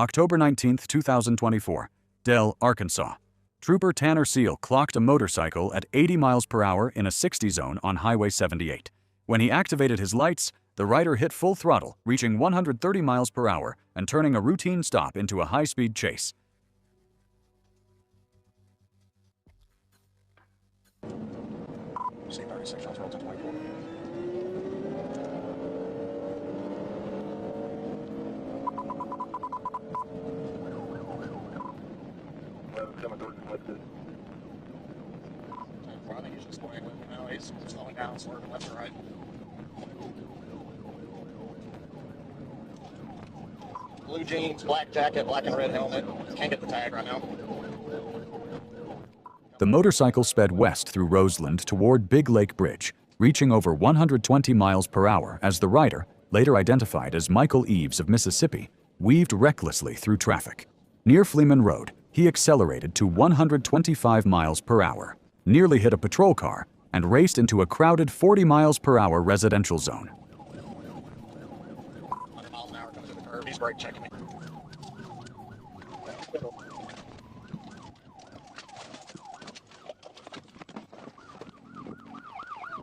October 19, 2024, Dell, Arkansas. Trooper Tanner Seal clocked a motorcycle at 80 miles per hour in a 60 zone on Highway 78. When he activated his lights, the rider hit full throttle, reaching 130 miles per hour and turning a routine stop into a high-speed chase. C36 on 12 I think he's just going with now. He's slowing down, swerving left or right. Blue jeans, black jacket, black and red helmet. Can't get the tag right now. The motorcycle sped west through Roseland toward Big Lake Bridge, reaching over 120 miles per hour as the rider, later identified as Michael Eves of Mississippi, weaved recklessly through traffic. Near Fleeman Road, he accelerated to 125 miles per hour, nearly hit a patrol car, and raced into a crowded 40 miles per hour residential zone. 100 miles an hour coming to the curve. He's brake checking me.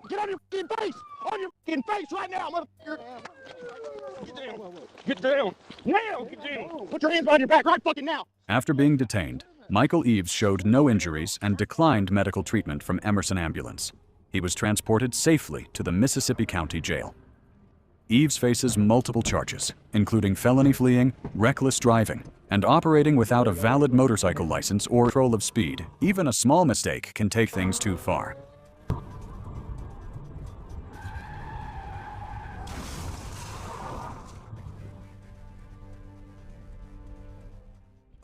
Get on your f***ing face! On your f***ing face right now, motherfucker! Get down! Get down! Now! Get down! Put your hands behind your back right fucking now! After being detained, Michael Eves showed no injuries and declined medical treatment from Emerson Ambulance. He was transported safely to the Mississippi County Jail. Eves faces multiple charges, including felony fleeing, reckless driving, and operating without a valid motorcycle license or control of speed. Even a small mistake can take things too far.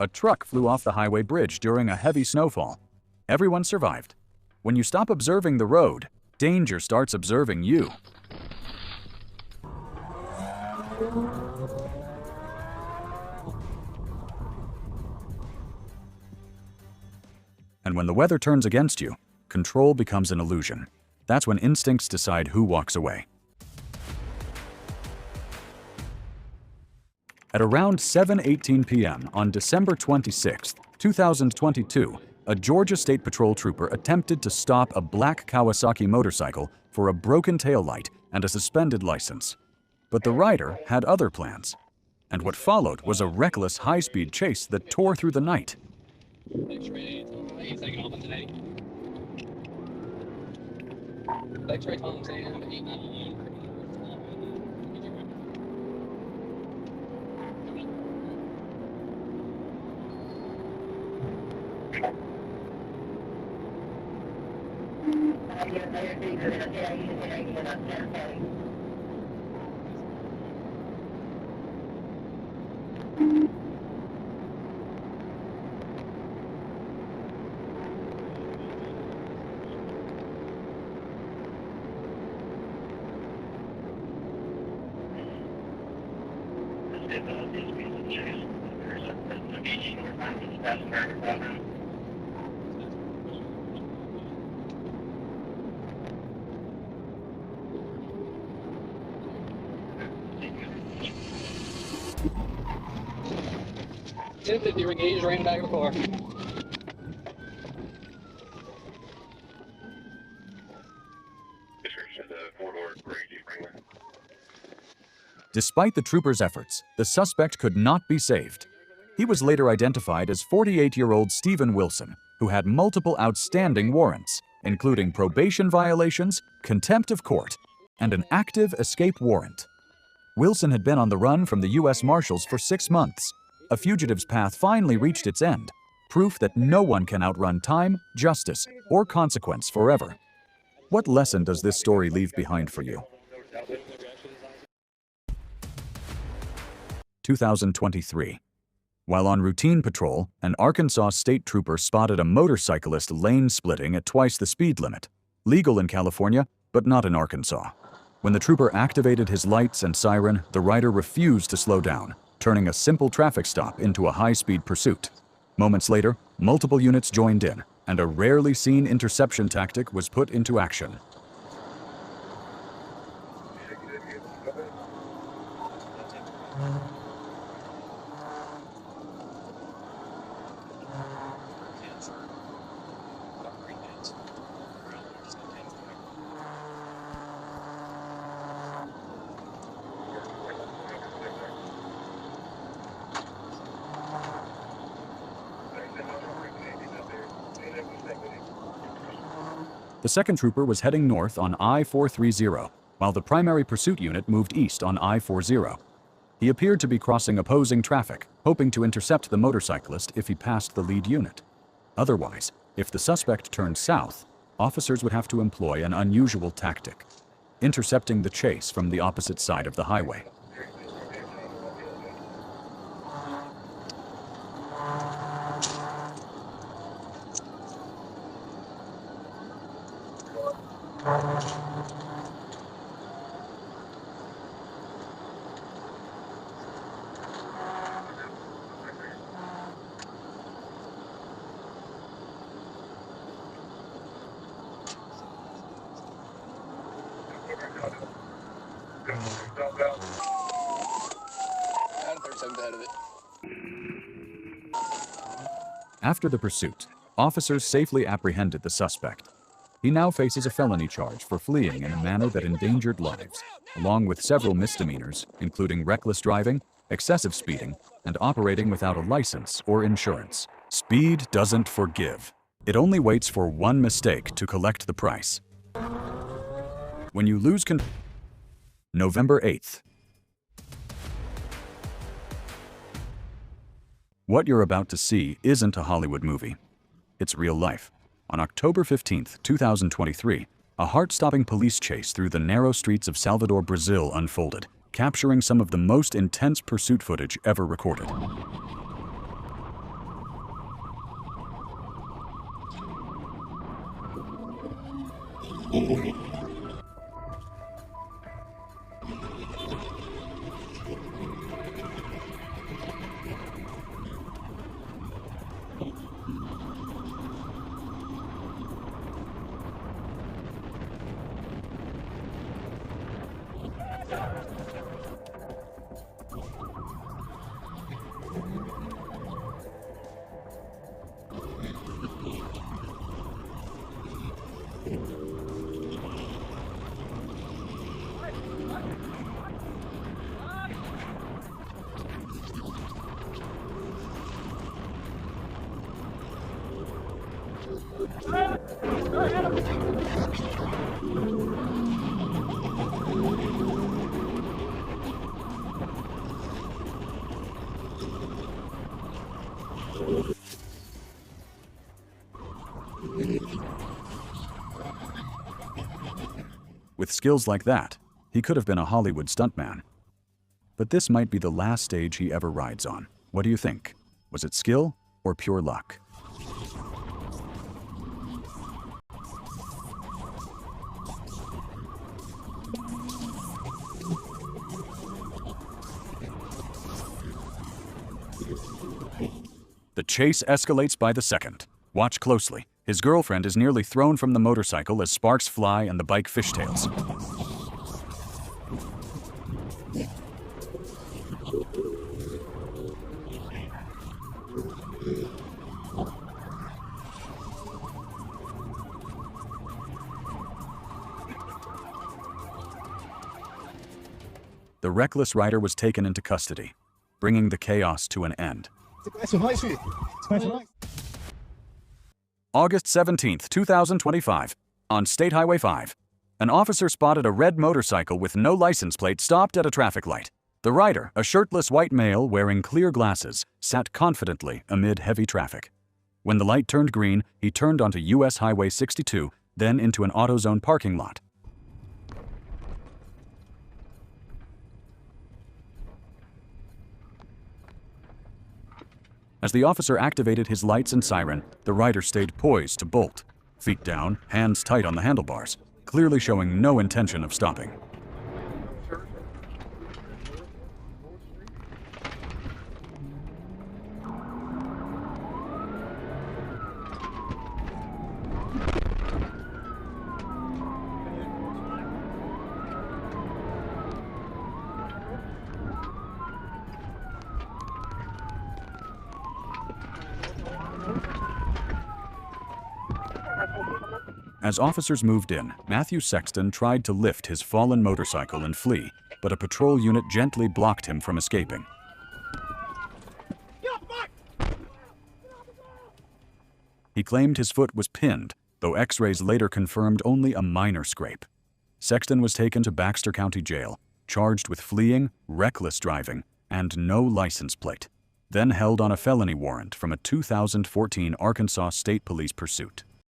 A truck flew off the highway bridge during a heavy snowfall. Everyone survived. When you stop observing the road, danger starts observing you. And when the weather turns against you, control becomes an illusion. That's when instincts decide who walks away. At around 7:18 p.m. on December 26, 2022, a Georgia State Patrol trooper attempted to stop a black Kawasaki motorcycle for a broken taillight and a suspended license. But the rider had other plans, and what followed was a reckless high-speed chase that tore through the night. If ring 8 is ran back of the car. Despite the trooper's efforts, the suspect could not be saved. He was later identified as 48-year-old Stephen Wilson, who had multiple outstanding warrants, including probation violations, contempt of court, and an active escape warrant. Wilson had been on the run from the U.S. Marshals for 6 months. A fugitive's path finally reached its end, proof that no one can outrun time, justice, or consequence forever. What lesson does this story leave behind for you? 2023. While on routine patrol, an Arkansas state trooper spotted a motorcyclist lane splitting at twice the speed limit. Legal in California, but not in Arkansas. When the trooper activated his lights and siren, the rider refused to slow down, turning a simple traffic stop into a high-speed pursuit. Moments later, multiple units joined in, and a rarely seen interception tactic was put into action. The second trooper was heading north on I-430, while the primary pursuit unit moved east on I-40. He appeared to be crossing opposing traffic, hoping to intercept the motorcyclist if he passed the lead unit. Otherwise, if the suspect turned south, officers would have to employ an unusual tactic: intercepting the chase from the opposite side of the highway. After the pursuit, officers safely apprehended the suspect. He now faces a felony charge for fleeing in a manner that endangered lives, along with several misdemeanors, including reckless driving, excessive speeding, and operating without a license or insurance. Speed doesn't forgive. It only waits for one mistake to collect the price. When you lose control. November 8th. What you're about to see isn't a Hollywood movie. It's real life. On October 15, 2023, a heart-stopping police chase through the narrow streets of Salvador, Brazil unfolded, capturing some of the most intense pursuit footage ever recorded. With skills like that, he could have been a Hollywood stuntman. But this might be the last stage he ever rides on. What do you think? Was it skill or pure luck? The chase escalates by the second. Watch closely. His girlfriend is nearly thrown from the motorcycle as sparks fly and the bike fishtails. The reckless rider was taken into custody, bringing the chaos to an end. August 17, 2025. On State Highway 5, an officer spotted a red motorcycle with no license plate stopped at a traffic light. The rider, a shirtless white male wearing clear glasses, sat confidently amid heavy traffic. When the light turned green, he turned onto US Highway 62, then into an AutoZone parking lot. As the officer activated his lights and siren, the rider stayed poised to bolt, feet down, hands tight on the handlebars, clearly showing no intention of stopping. As officers moved in, Matthew Sexton tried to lift his fallen motorcycle and flee, but a patrol unit gently blocked him from escaping. He claimed his foot was pinned, though x-rays later confirmed only a minor scrape. Sexton was taken to Baxter County Jail, charged with fleeing, reckless driving, and no license plate, then held on a felony warrant from a 2014 Arkansas State Police pursuit.